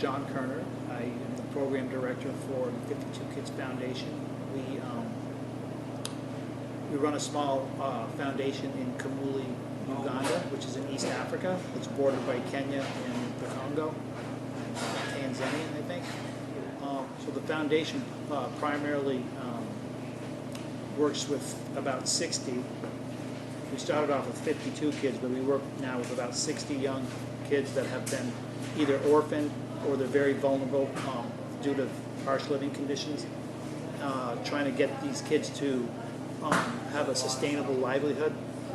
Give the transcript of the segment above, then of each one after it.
John Kerner. I am the program director for the 52 Kids Foundation. We run a small foundation in Kamuli, Uganda, which is in East Africa. It's bordered by Kenya and the Congo, Tanzania, I think. So the foundation primarily works with about 60. We started off with 52 kids, but we work now with about 60 young kids that have been either orphaned or they're very vulnerable due to harsh living conditions. Trying to get these kids to have a sustainable livelihood,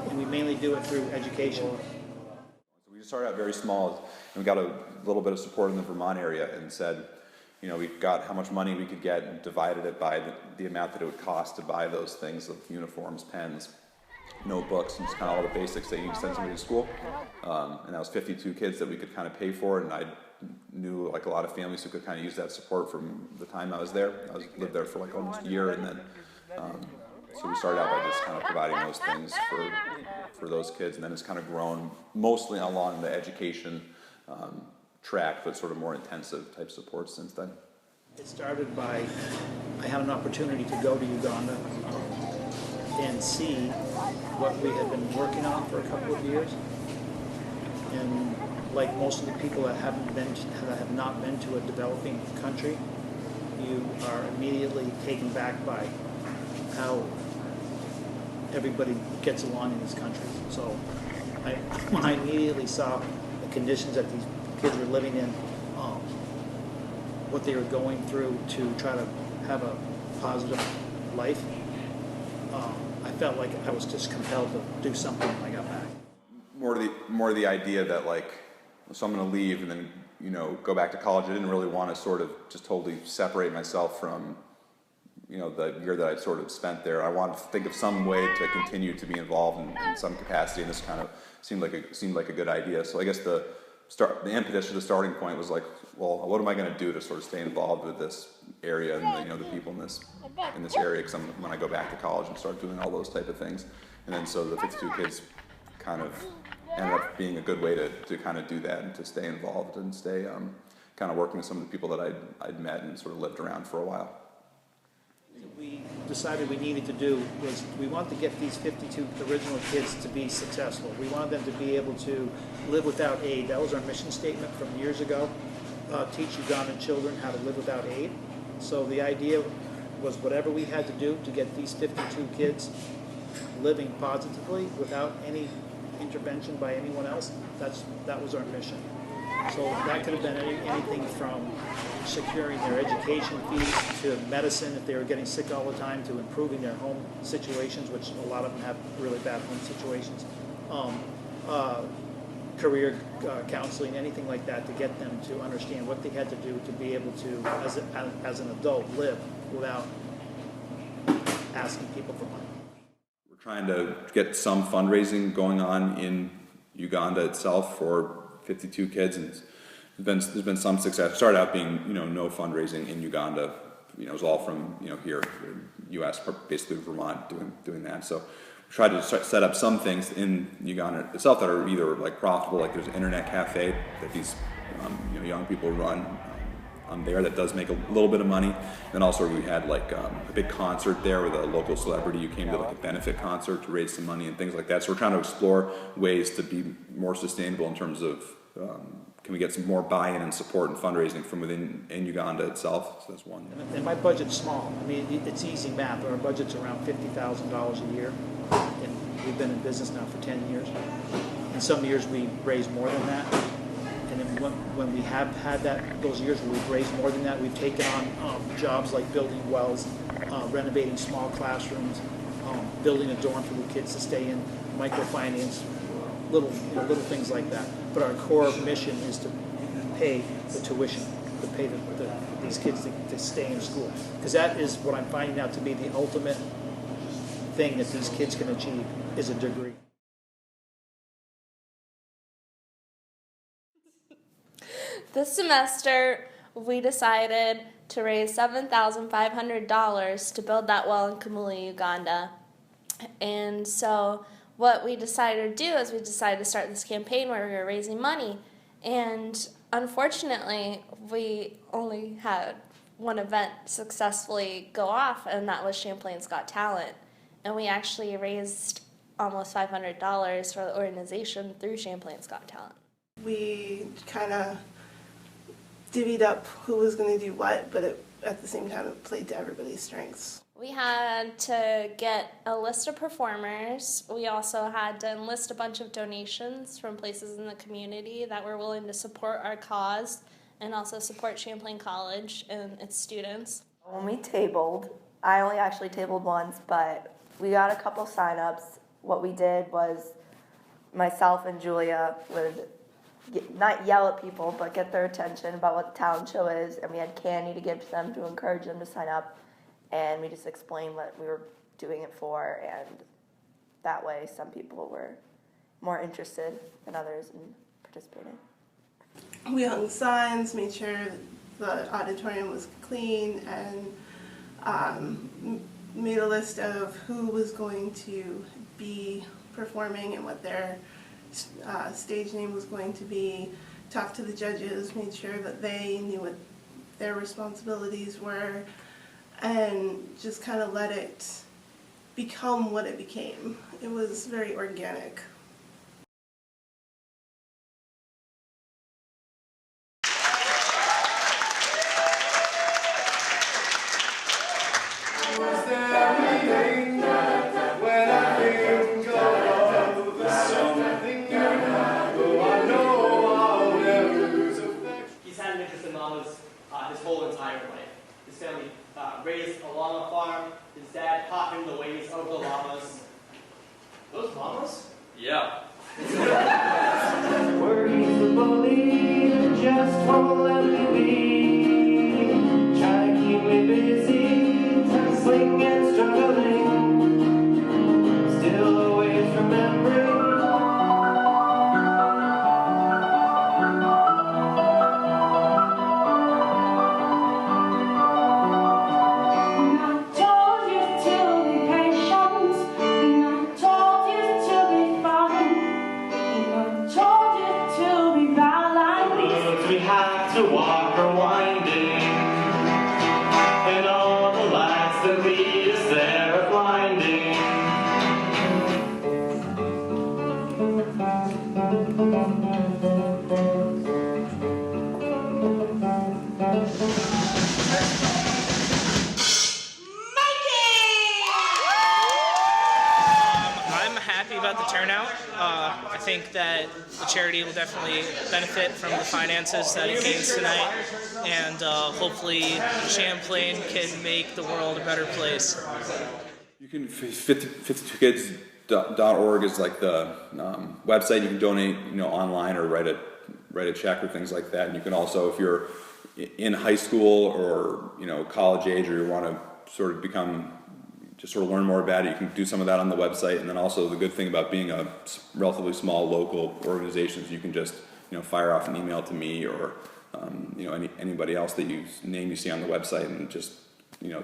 and we mainly do it through education. So we started out very small, and we got a little bit of support in the Vermont area and said, you know, we got how much money we could get and divided it by the amount that it would cost to buy those things, of uniforms, pens, notebooks, and just kind of all the basics that you need to send somebody to school. And that was 52 kids that we could kind of pay for, and I knew like a lot of families who could kind of use that support from the time I was there. Lived there for like almost a year, and then so we started out by just kind of providing those things for those kids, and then it's kind of grown mostly along the education track, but sort of more intensive type support since then. It started by, I had an opportunity to go to Uganda and see what we had been working on for a couple of years. And like most of the people that have not been to a developing country, you are immediately taken back by how everybody gets along in this country. So when I immediately saw the conditions that these kids were living in, what they were going through to try to have a positive life, I felt like I was just compelled to do something when I got back. More the idea that like, so I'm going to leave and then, you know, go back to college. I didn't really want to sort of just totally separate myself from, you know, the year that I sort of spent there. I wanted to think of some way to continue to be involved in some capacity, and this kind of seemed like a good idea. So I guess the impetus to the starting point was like, well, what am I going to do to sort of stay involved with this area and the people in this area? Because when I go back to college and start doing all those type of things, and then so the 52 kids kind of ended up being a good way to kind of do that and to stay involved and stay kind of working with some of the people that I'd met and sort of lived around for a while. What we decided we needed to do was we wanted to get these 52 original kids to be successful. We wanted them to be able to live without aid. That was our mission statement from years ago. Teach Ugandan children how to live without aid. So the idea was whatever we had to do to get these 52 kids living positively without any intervention by anyone else, that was our mission. So that could have been anything from securing their education fees to medicine if they were getting sick all the time, to improving their home situations, which a lot of them have really bad home situations, career counseling, anything like that, to get them to understand what they had to do to be able to, as an adult, live without asking people for money. We're trying to get some fundraising going on in Uganda itself for 52 kids, and there's been some success. It started out being, you know, no fundraising in Uganda. You know, it was all from, you know, here, U.S., basically Vermont, doing that. So we tried to set up some things in Uganda itself that are either like profitable, like there's an internet cafe that these you know, young people run on there that does make a little bit of money. Then also we had like a big concert there with a local celebrity who came to like a benefit concert to raise some money and things like that. So we're trying to explore ways to be more sustainable in terms of can we get some more buy-in and support and fundraising from within Uganda itself. So that's one. And my budget's small. I mean, it's easy math. Our budget's around $50,000 a year, and we've been in business now for 10 years. And some years we raise more than that. And then when we have had those years where we've raised more than that, we've taken on jobs like building wells, renovating small classrooms, building a dorm for the kids to stay in, microfinance, little things like that. But our core mission is to pay the tuition, to pay these kids to stay in school. Because that is what I'm finding out to be the ultimate thing that these kids can achieve, is a degree. This semester, we decided to raise $7,500 to build that well in Kamuli, Uganda. And so what we decided to do is we decided to start this campaign where we were raising money. And Unfortunately, we only had one event successfully go off, and that was Champlain's Got Talent. And we actually raised almost $500 for the organization through Champlain's Got Talent. We kind of divvied up who was going to do what, but at the same time it played to everybody's strengths. We had to get a list of performers. We also had to enlist a bunch of donations from places in the community that were willing to support our cause and also support Champlain College and its students. When we tabled, I only actually tabled once, but we got a couple signups. What we did was myself and Julia would not yell at people, but get their attention about what the talent show is, and we had candy to give to them to encourage them to sign up. And we just explained what we were doing it for, and that way some people were more interested than others in participating. We hung signs, made sure the auditorium was clean, and made a list of who was going to be performing and what their stage name was going to be. Talked to the judges, made sure that they knew what their responsibilities were, and just kind of let it become what it became. It was very organic. He's had an interest in llamas his whole entire life. His family raised a llama farm. His dad taught him the ways of the llamas. Those llamas? Yeah. Working the bully that just won't let me be. Try to keep me busy, tussling and struggling. Still always remembering. We have to walk her winding, and all the lights that lead us there are blinding. I'm happy about the turnout. I think that the charity will definitely benefit from the finances that it gains tonight, and hopefully Champlain can make the world a better place. You can 52kids.org is like the website. You can donate, online or write a check or things like that. And you can also, if you're in high school or college age, or you want to sort of learn more about it, you can do some of that on the website. And then also the good thing about being a relatively small local organization is you can just fire off an email to me or anybody else that you see on the website, and just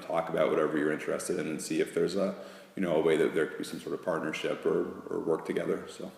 talk about whatever you're interested in and see if there's a way that there could be some sort of partnership or work together. So.